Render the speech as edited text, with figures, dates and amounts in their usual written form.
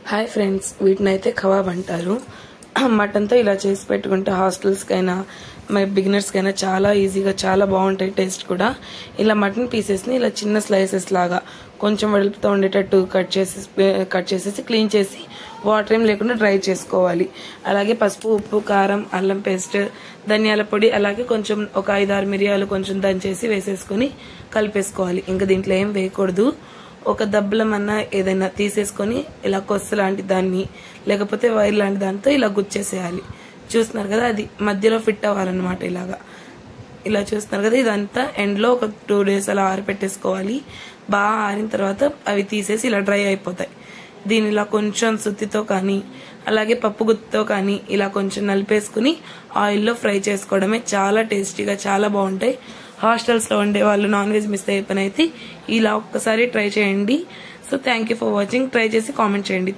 Hi friends, వీటినైతే kebab అంటారు. మటన్తో ఇలా చేసి పెట్టుకుంటే హాస్టల్స్కైనా బిగినర్స్కైనా చాలా ఈజీగా చాలా బాగుంటాయి. టేస్ట్ కూడా ఇలా మటన్ పీసెస్ని ఇలా చిన్న స్లైసెస్ లాగా కొంచెం వెడల్పుతో ఉండేటట్టు కట్ చేసేసి క్లీన్ చేసి వాటర్ ఏం లేకుండా డ్రై చేసుకోవాలి. అలాగే పసుపు, ఉప్పు, కారం, అల్లం పేస్ట్, ధనియాల పొడి, అలాగే కొంచెం ఒక 5-6 మిరియాలు కొంచెం దంచేసి వేసేసుకొని కలిపేసుకోవాలి. ఇంకా దీంట్లో ఏం వేయకూడదు. ఒక దబ్బలం అన్నా ఏదైనా తీసేసుకొని ఇలా కొస్సు లాంటి దాన్ని లేకపోతే వైర్ లాంటి దాంతో ఇలా గుచ్చేసేయాలి. చూస్తున్నారు కదా, అది మధ్యలో ఫిట్ అవ్వాలన్నమాట. ఇలా చూస్తున్నారు కదా, ఇదంతా ఎండ్లో ఒక 2 days అలా ఆరిపెట్టేసుకోవాలి. బాగా ఆరిన తర్వాత అవి తీసేసి ఇలా డ్రై అయిపోతాయి. దీని ఇలా కొంచెం సుత్తితో కానీ అలాగే పప్పు గుత్తితో కానీ ఇలా కొంచెం నలిపేసుకుని ఆయిల్లో ఫ్రై చేసుకోవడమే. చాలా టేస్టీగా చాలా బాగుంటాయి. హాస్టల్స్లో ఉండే వాళ్ళు నాన్ వెజ్ మిస్ అయ్యే పని అయితే ఇలా ఒక్కసారి ట్రై చేయండి. So thank you for watching. Try చేసి కామెంట్ చేయండి.